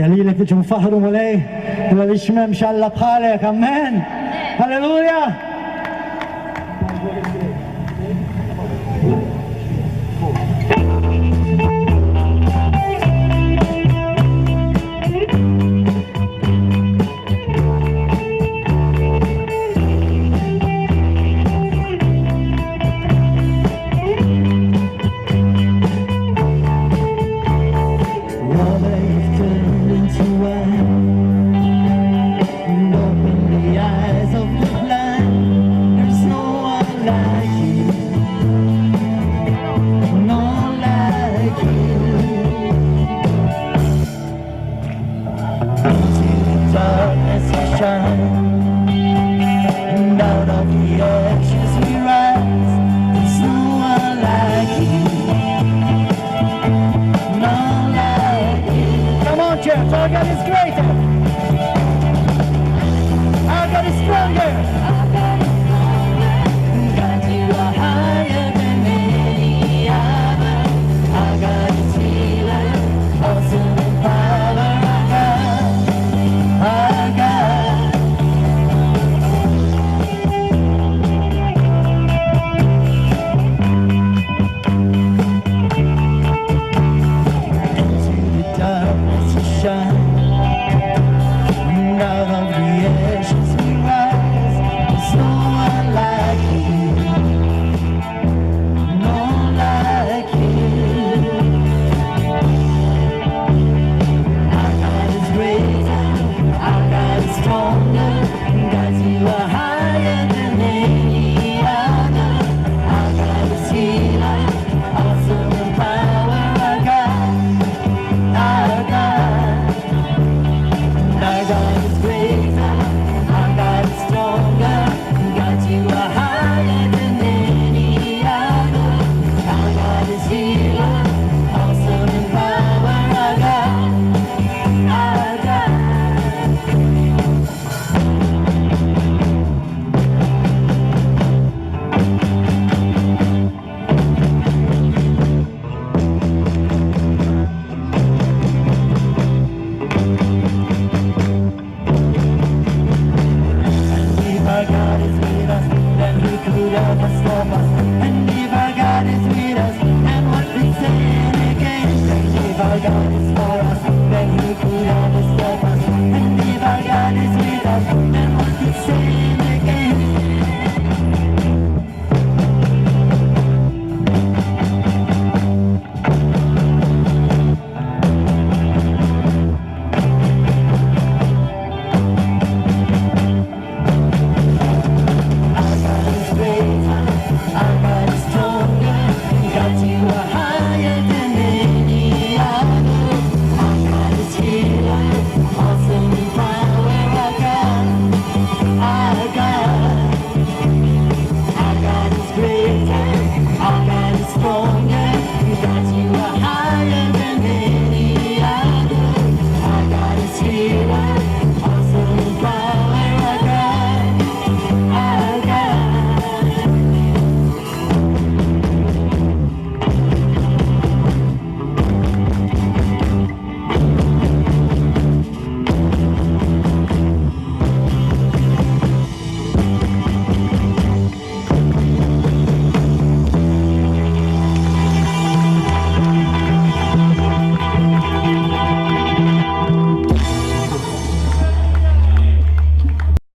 يلي لك تجون فهرهم عليه ولا بيشمم شاء الله بخالك أمين هللويا. Our God is greater. Our God is stronger. God, you are higher than any other. Our God is healer, awesome in power. Our God. Into the darkness you shine. Out of the ashes we rise. There's no one like you, no one like you. Our God is greater, our God is stronger. God, you are higher than any other. Our God is healer, awesome in power. Our God, our God, our God is greater, our God is stronger. God, you are higher than any other. Our God is healer, awesome in power. Our God, our God. Our God is with us, then who could ever stop us? And if our God is with us, and what we sin against? And if our God is for us, then who could ever